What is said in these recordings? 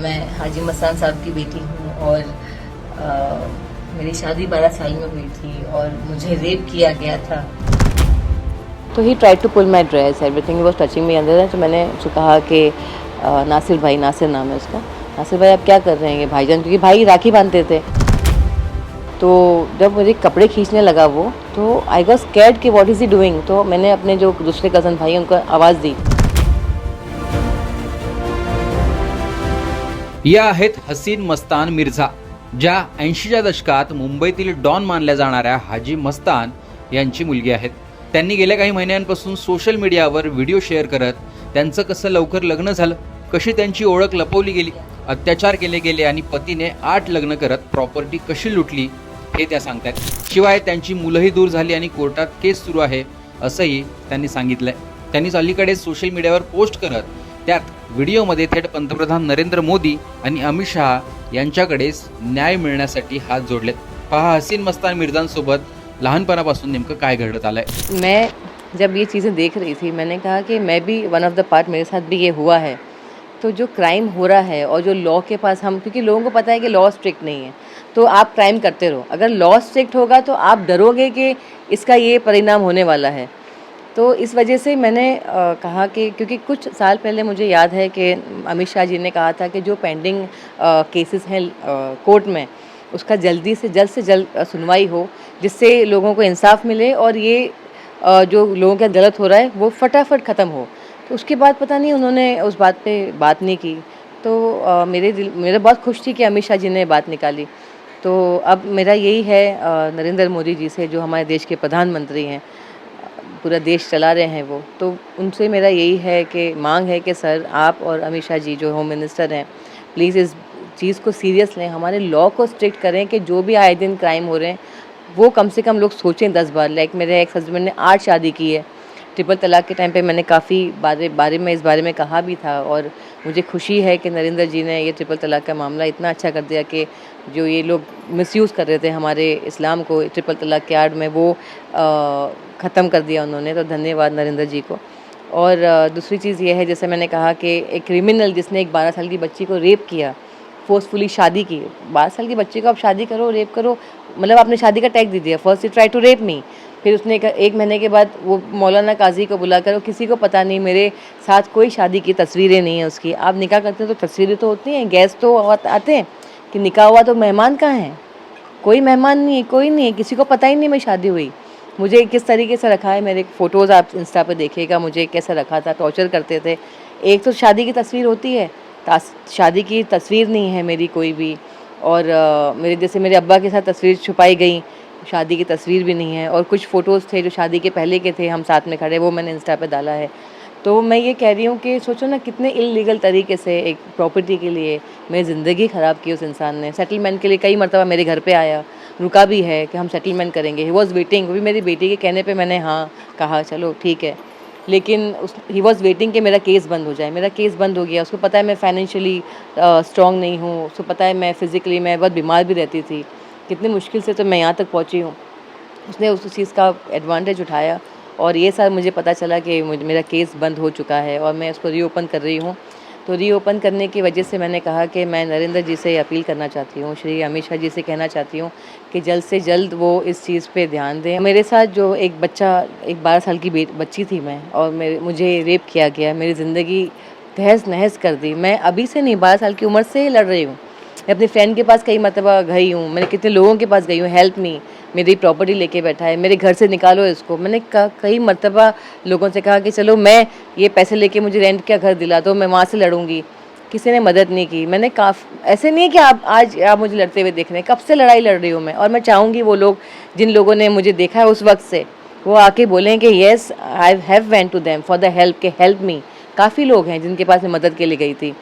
मैं हाजी मस्तान साहब की बेटी हूँ और मेरी शादी 12 साल में हुई थी और मुझे रेप किया गया था। तो he try to pull my dress, everything was touching me अंदर। तो मैंने उसको कहा कि नासिर भाई, नासिर नाम है उसका, नासिर भाई आप क्या कर रहे हैं ये भाईजान, क्योंकि भाई राखी बांधते थे। तो जब मुझे कपड़े खींचने लगा वो, तो आई वॉज स्कैर्ड कि व्हाट इज़ ही डूइंग। तो मैंने अपने जो दूसरे कज़न भाई हैं उनको आवाज़ दी। या आहेत हसीन मस्तान मिर्झा, ज्या 80च्या दशकात मुंबईतील डॉन मानल्या जाणाऱ्या हाजी मस्तान यांची मुलगी आहेत. त्यांनी गेल्या काही महिन्यांपासून सोशल मीडियावर व्हिडिओ शेअर करत त्यांचं कसं लवकर लग्न झालं, कशी त्यांची ओळख लपवली गेली, अत्याचार केले गेले आणि पतीने 8 लग्न करत प्रॉपर्टी कशी लुटली हे त्या सांगतात. शिवाय त्यांची मुलंही दूर झाली आणि कोर्टात केस सुरू आहे असंही त्यांनी सांगितलंय. त्यांनी अलीकडेच सोशल मीडियावर पोस्ट करत त्यात व्हिडिओमध्ये थेट पंतप्रधान नरेंद्र मोदी आणि अमित शहा यांच्याकडेच न्याय मिळण्यासाठी हात जोडलेत. पहा हसीन मस्तान मिर्झांसोबत लहानपणापासून नेमकं काय घडत आलंय. मैं जब ये चीज़ें देख रही थी, मैंने कहा कि मैं भी वन ऑफ द पार्ट, मेरे साथ भी ये हुआ है। तो जो क्राइम हो रहा है और जो लॉ के पास हम, क्योंकि लोगों को पता है कि लॉ स्ट्रिक्ट नहीं है, तो आप क्राइम करते रहो। अगर लॉ स्ट्रिक्ट होगा तो आप डरोगे कि इसका ये परिणाम होने वाला है। तो इस वजह से मैंने कहा कि, क्योंकि कुछ साल पहले मुझे याद है कि अमित शाह जी ने कहा था कि जो पेंडिंग केसेस हैं कोर्ट में, उसका जल्द से जल्द सुनवाई हो, जिससे लोगों को इंसाफ मिले और ये जो लोगों के साथ गलत हो रहा है वो फटाफट ख़त्म हो। तो उसके बाद पता नहीं उन्होंने उस बात पे बात नहीं की। तो मेरा बहुत खुश थी कि अमित शाह जी ने बात निकाली। तो अब मेरा यही है नरेंद्र मोदी जी से, जो हमारे देश के प्रधानमंत्री हैं, पूरा देश चला रहे हैं वो, तो उनसे मेरा यही है कि मांग है कि सर आप और अमित शाह जी जो होम मिनिस्टर हैं, प्लीज़ इस चीज़ को सीरियस लें, हमारे लॉ को स्ट्रिक्ट करें कि जो भी आए दिन क्राइम हो रहे हैं वो कम से कम लोग सोचें 10 बार। लाइक मेरे एक्स हस्बैंड ने 8 शादी की है। ट्रिपल तलाक के टाइम पे मैंने काफ़ी इस बारे में कहा भी था, और मुझे खुशी है कि नरेंद्र जी ने ये ट्रिपल तलाक का मामला इतना अच्छा कर दिया कि जो ये लोग मिसयूज़ कर रहे थे हमारे इस्लाम को ट्रिपल तलाक के आड़ में, वो ख़त्म कर दिया उन्होंने। तो धन्यवाद नरेंद्र जी को। और दूसरी चीज़ ये है, जैसे मैंने कहा कि एक क्रिमिनल जिसने एक 12 साल की बच्ची को रेप किया, फोर्सफुली शादी की, 12 साल की बच्ची को आप शादी करो, रेप करो, मतलब आपने शादी का टैग दे दिया। First he try to rape me, फिर उसने एक महीने के बाद वो मौलाना काजी को बुलाकर, किसी को पता नहीं, मेरे साथ कोई शादी की तस्वीरें नहीं है उसकी। आप निकाह करते हैं तो तस्वीरें तो होती हैं, गेस्ट तो आते हैं, कि निकाह हुआ तो मेहमान कहाँ हैं? कोई मेहमान नहीं है, कोई नहीं है, किसी को पता ही नहीं मेरी शादी हुई। मुझे किस तरीके से रखा है, मेरे फ़ोटोज़ आप इंस्टा पे देखिएगा, मुझे कैसे रखा था, टॉर्चर करते थे। एक तो शादी की तस्वीर होती है, शादी की तस्वीर नहीं है मेरी कोई भी। और मेरे अब्बा के साथ तस्वीर छुपाई गई, शादी की तस्वीर भी नहीं है। और कुछ फ़ोटोज़ थे जो शादी के पहले के थे, हम साथ में खड़े, वो मैंने इंस्टा पे डाला है। तो मैं ये कह रही हूँ कि सोचो ना, कितने इल्लीगल तरीके से एक प्रॉपर्टी के लिए मेरी ज़िंदगी ख़राब की उस इंसान ने। सेटलमेंट के लिए कई मरतबा मेरे घर पे आया, रुका भी है कि हम सेटलमेंट करेंगे। ही वॉज़ वेटिंग, वो भी मेरी बेटी के कहने पे मैंने हाँ कहा, चलो ठीक है। लेकिन ही वॉज़ वेटिंग कि मेरा केस बंद हो जाए। मेरा केस बंद हो गया। उसको पता है मैं फाइनेंशियली स्ट्रॉन्ग नहीं हूँ, उसको पता है मैं फ़िज़िकली, मैं बहुत बीमार भी रहती थी, कितनी मुश्किल से तो मैं यहाँ तक पहुँची हूँ। उसने उस चीज़ का एडवांटेज उठाया, और ये साल मुझे पता चला कि मेरा केस बंद हो चुका है और मैं उसको रीओपन कर रही हूँ। तो रीओपन करने की वजह से मैंने कहा कि मैं नरेंद्र जी से अपील करना चाहती हूँ, श्री अमित शाह जी से कहना चाहती हूँ कि जल्द से जल्द वो इस चीज़ पे ध्यान दें। मेरे साथ जो एक 12 साल की बच्ची थी मैं, और मुझे रेप किया गया, मेरी ज़िंदगी तहस नहस कर दी। मैं अभी से नहीं, 12 साल की उम्र से ही लड़ रही हूँ। मैं अपनी फ्रेंड के पास कई मरतबा गई हूँ, मैंने कितने लोगों के पास गई हूँ, हेल्प मी, मेरी प्रॉपर्टी लेके बैठा है, मेरे घर से निकालो इसको। मैंने कई मरतबा लोगों से कहा कि चलो मैं ये पैसे लेके मुझे रेंट का घर दिला दो, मैं वहाँ से लड़ूंगी। किसी ने मदद नहीं की। मैंने ऐसे नहीं है कि आप मुझे लड़ते हुए देख रहे हैं, कब से लड़ाई लड़ रही हूँ मैं। और मैं चाहूँगी वो लोग जिन लोगों ने मुझे देखा है उस वक्त से, वो आके बोलें कि yes I have went to them for the help, के हेल्प मी। काफ़ी लोग हैं जिनके पास मैं मदद के लिए गई थी।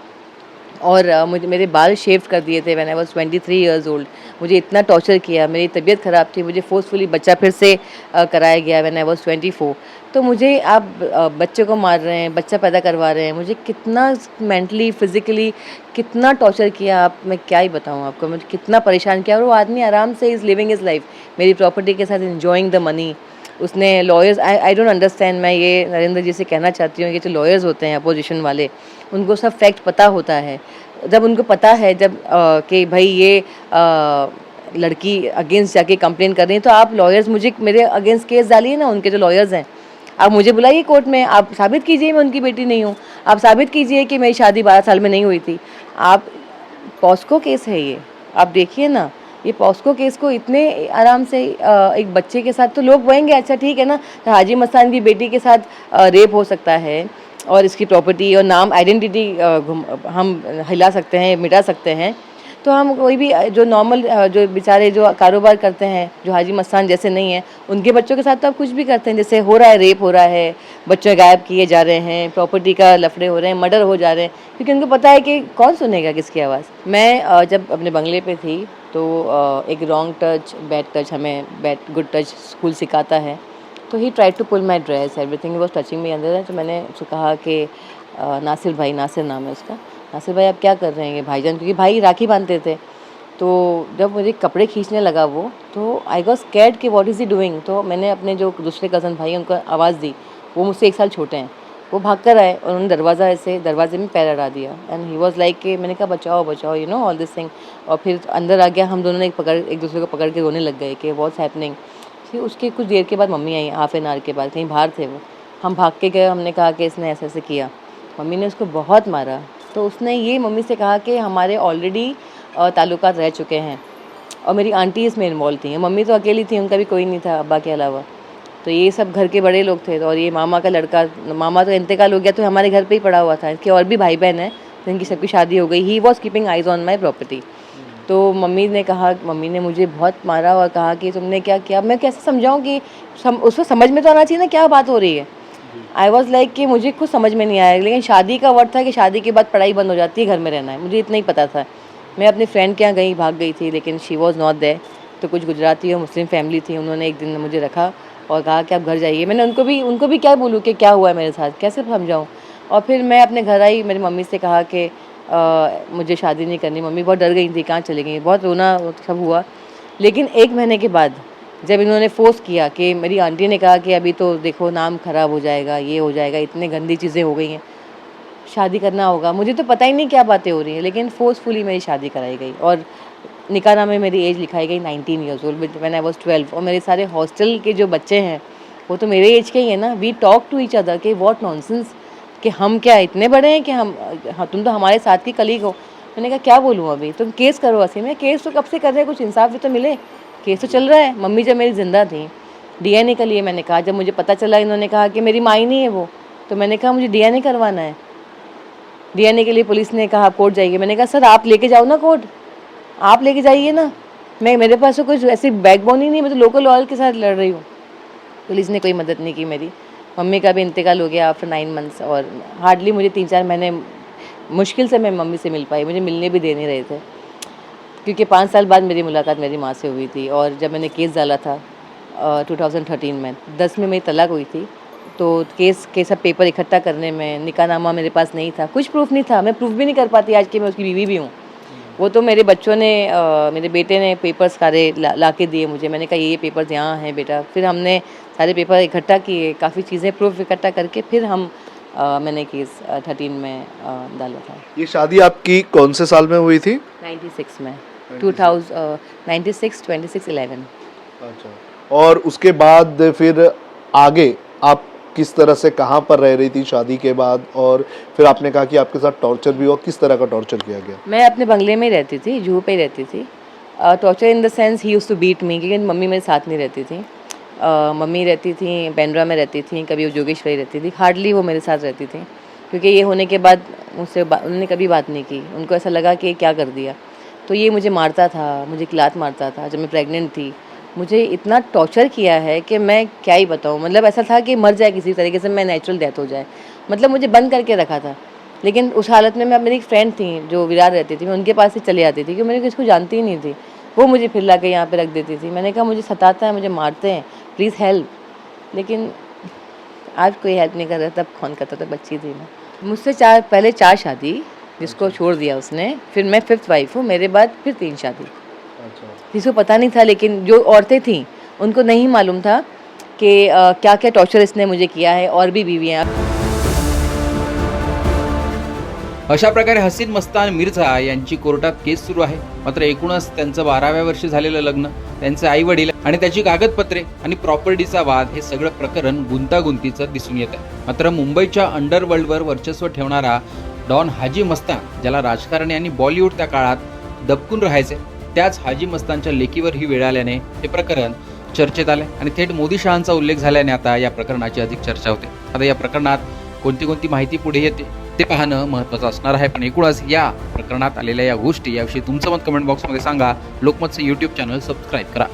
और मेरे बाल शेव कर दिए थे when I was 23 years old. मुझे इतना टॉर्चर किया, मेरी तबीयत ख़राब थी, मुझे फोर्सफुली बच्चा फिर से कराया गया व्हेन आई वाज 24। तो मुझे आप बच्चे को मार रहे हैं, बच्चा पैदा करवा रहे हैं, मुझे कितना मेंटली फिज़िकली कितना टॉर्चर किया, आप मैं क्या ही बताऊँ आपको, मुझे कितना परेशान किया। और वो आदमी आराम से इज़ लिविंग हिज़ लाइफ मेरी प्रॉपर्टी के साथ, एन्जॉइंग द मनी। उसने लॉयर्स, आई डोंट अंडरस्टैंड। मैं ये नरेंद्र जी से कहना चाहती हूँ कि जो लॉयर्स होते हैं अपोजिशन वाले, उनको सब फैक्ट पता होता है। जब उनको पता है जब कि भाई ये लड़की अगेंस्ट जाके कंप्लेन कर रही है, तो आप लॉयर्स मुझे मेरे अगेंस्ट केस डालिए ना, उनके जो लॉयर्स हैं, आप मुझे बुलाइए कोर्ट में, आप साबित कीजिए मैं उनकी बेटी नहीं हूँ, आप साबित कीजिए कि मेरी शादी 12 साल में नहीं हुई थी। आप पॉस्को केस है ये, आप देखिए ना, ये पॉस्को केस को इतने आराम से एक बच्चे के साथ तो लोग बोलेंगे अच्छा ठीक है ना, हाजी मस्तान की बेटी के साथ रेप हो सकता है और इसकी प्रॉपर्टी और नाम आइडेंटिटी हम हिला सकते हैं, मिटा सकते हैं, तो हम कोई भी जो नॉर्मल जो बेचारे जो कारोबार करते हैं, जो हाजी मस्तान जैसे नहीं है, उनके बच्चों के साथ तो आप कुछ भी करते हैं। जैसे हो रहा है, रेप हो रहा है, बच्चे गायब किए जा रहे हैं, प्रॉपर्टी का लफड़े हो रहे हैं, मर्डर हो जा रहे हैं, क्योंकि उनको पता है कि कौन सुनेगा किसकी आवाज़। मैं जब अपने बंगले पे थी तो एक रॉन्ग टच, बैड टच, हमें बैड गुड टच स्कूल सिखाता है, तो he try to pull my dress, everything was touching me अंदर। तो मैंने उसको कहा कि नासिर भाई, नासिर नाम है उसका, नासिर भाई आप क्या कर रहे हैं भाईजान, क्योंकि भाई राखी बांधते थे। तो जब मुझे कपड़े खींचने लगा वो, तो आई वॉज स्कैर्ड कि व्हाट इज़ ही डूइंग। तो मैंने अपने जो दूसरे कज़न भाई हैं उनको आवाज़ दी, वो मुझसे 1 साल छोटे हैं, वो भाग कर आए और उन्होंने दरवाजे में पैर अड़ा दिया एंड ही वॉज लाइक कि मैंने कहा बचाओ बचाओ, you know all this thing. और फिर अंदर आ गया, हम दोनों ने एक दूसरे को पकड़ के रोने लग गए कि व्हाट्स हैपनिंग। फिर उसके कुछ देर के बाद mummy I, half an hour के बाद, कहीं बाहर थे वो, हम भाग के गए, हमने कहा कि इसने ऐसे ऐसे किया, मम्मी ने उसको बहुत मारा। तो उसने ये मम्मी से कहा कि हमारे ऑलरेडी ताल्लुकात रह चुके हैं और मेरी आंटी इसमें इन्वॉल्व थी, मम्मी तो अकेली थी, उनका भी कोई नहीं था अब्बा के अलावा, तो ये सब घर के बड़े लोग थे। और ये मामा का लड़का, मामा तो इंतकाल हो गया तो हमारे घर पे ही पड़ा हुआ था, इसके और भी भाई बहन हैं जिनकी सबकी शादी हो गई। He was keeping eyes on my property. तो मम्मी ने कहा, मम्मी ने मुझे बहुत मारा और कहा कि तुमने क्या किया। मैं कैसे समझाऊँ कि उसको समझ में तो आना चाहिए ना क्या बात हो रही है। आई वॉज लाइक कि मुझे कुछ समझ में नहीं आया, लेकिन शादी का वर्ड था कि शादी के बाद पढ़ाई बंद हो जाती है, घर में रहना है, मुझे इतना ही पता था। मैं अपने फ्रेंड के यहाँ गई, भाग गई थी, लेकिन शी वॉज नॉट देयर। तो कुछ गुजराती और मुस्लिम फैमिली थी, उन्होंने एक दिन मुझे रखा और कहा कि आप घर जाइए। मैंने उनको भी क्या बोलूँ कि क्या हुआ है मेरे साथ, कैसे समझाऊँ। और फिर मैं अपने घर आई, मेरी मम्मी से कहा कि मुझे शादी नहीं करनी। मम्मी बहुत डर गई थी, कहाँ चली गई, बहुत रोना सब हुआ। लेकिन 1 महीने के बाद जब इन्होंने फोर्स किया कि मेरी आंटी ने कहा कि अभी तो देखो नाम ख़राब हो जाएगा, ये हो जाएगा, इतनी गंदी चीज़ें हो गई हैं, शादी करना होगा। मुझे तो पता ही नहीं क्या बातें हो रही हैं, लेकिन फोर्सफुली मेरी शादी कराई गई और निकाह में मेरी एज लिखाई गई 19 years old when I was 12। और मेरे सारे हॉस्टल के जो बच्चे हैं वो तो मेरे एज के ही हैं ना। We talk to each other कि व्हाट नॉनसेंस, कि हम क्या इतने बड़े हैं कि हम, हाँ तुम तो हमारे साथ की कलीग हो। मैंने कहा क्या बोलूँ अभी, तुम केस करो। असीम में केस तो कब से कर रहे हैं, कुछ इंसाफ भी तो मिले, केस तो चल रहा है। मम्मी जब मेरी ज़िंदा थी, DNA के लिए मैंने कहा, जब मुझे पता चला इन्होंने कहा कि मेरी माँ ही नहीं है वो, तो मैंने कहा मुझे DNA करवाना है। DNA के लिए पुलिस ने कहा आप कोर्ट जाइए। मैंने कहा सर आप लेके जाओ ना कोर्ट, आप लेके जाइए ना, मेरे पास तो कुछ ऐसी बैकबोन ही नहीं, मैं तो लोकल लॉयर के साथ लड़ रही हूँ। पुलिस ने कोई मदद नहीं की मेरी। मम्मी का भी इंतकाल हो गया आफ्टर 9 मंथ्स और हार्डली मुझे 3-4 महीने मुश्किल से मैं मम्मी से मिल पाई, मुझे मिलने भी दे नहीं रहे थे, क्योंकि 5 साल बाद मेरी मुलाकात मेरी माँ से हुई थी। और जब मैंने केस डाला था 2013 में, 10 में मेरी तलाक हुई थी, तो केस के सब पेपर इकट्ठा करने में, निकाहनामा मेरे पास नहीं था, कुछ प्रूफ नहीं था, मैं प्रूफ भी नहीं कर पाती आज कि मैं उसकी बीवी भी हूँ। वो तो मेरे बच्चों ने, मेरे बेटे ने पेपर्स सारे ला के दिए मुझे। मैंने कहा ये पेपर्स यहाँ हैं बेटा। फिर हमने सारे पेपर इकट्ठा किए, काफ़ी चीज़ें प्रूफ इकट्ठा करके फिर मैंने केस 13 में डाला था। ये शादी आपकी कौन से साल में हुई थी? 96 में, 96, 26, 11। अच्छा, और उसके बाद फिर आगे आप किस तरह से, कहाँ पर रह रही थी शादी के बाद? और फिर आपने कहा कि आपके साथ टॉर्चर भी हुआ, किस तरह का टॉर्चर किया गया? मैं अपने बंगले में ही रहती थी, जूहू पे ही रहती थी। Torture in the sense he used to beat me, क्योंकि मम्मी मेरे साथ नहीं रहती थी। मम्मी रहती थी पेंड्रा में रहती थी, कभी वो जोगेश्वरी रहती थी, हार्डली वो मेरे साथ रहती थी, क्योंकि ये होने के बाद मुझसे उन्होंने कभी बात नहीं की। उनको ऐसा लगा कि क्या कर दिया। तो ये मुझे मारता था, मुझे किलात मारता था। जब मैं प्रेग्नेंट थी मुझे इतना टॉर्चर किया है कि मैं क्या ही बताऊँ। मतलब ऐसा था कि मर जाए किसी तरीके से, मैं नेचुरल डेथ हो जाए, मतलब मुझे बंद करके रखा था। लेकिन उस हालत में मैं, मेरी एक फ्रेंड थी जो विरार रहती थी, मैं उनके पास ही चली आती थी, क्योंकि मैंने किसको जानती ही नहीं थी। वो मुझे फिर ला के यहाँ पे रख देती थी। मैंने कहा मुझे सताता है, मुझे मारते हैं, प्लीज़ हेल्प। लेकिन आज कोई हेल्प नहीं कर रहा, तब कौन करता था, बच्ची थी मैं। मुझसे पहले 4 शादी, जिसको छोड़ दिया उसने, फिर मैं 5th वाइफ हूँ, मेरे बाद फिर 3 शादी। किसी को पता नहीं था, लेकिन जो औरतें थीं उनको नहीं मालूम था कि क्या क्या टॉर्चर इसने मुझे किया है। और भी बीवियाँ, अशा प्रकारे हसीन मस्तान मिर्झा यांची कोर्टात केस सुरू आहे. मात्र एकूणच त्यांचं 12व्या वर्षी झालेलं लग्न, त्यांचे आई वडील आणि त्याची कागदपत्रे आणि प्रॉपर्टीचा वाद हे सगळं प्रकरण गुंतागुंतीचं दिसून येत आहे. मात्र मुंबईच्या अंडरवर्ल्डवर वर्चस्व ठेवणारा डॉन हाजी मस्तान, ज्याला राजकारण आणि बॉलिवूड त्या काळात दबकून राहायचे, त्याच हाजी मस्तानच्या लेकीवर ही वेळ आल्याने हे प्रकरण चर्चेत आले आणि थेट मोदी शहांचा उल्लेख झाल्याने आता या प्रकरणाची अधिक चर्चा होते. आता या प्रकरणात कोणती माहिती पुढे येते ते पाहणं महत्त्वाचं असणार आहे. पण एकूणच या प्रकरणात आलेल्या या गोष्टी याविषयी तुमचं मत कमेंट बॉक्समध्ये सांगा. लोकमतचं यूट्यूब चॅनल सबस्क्राईब करा.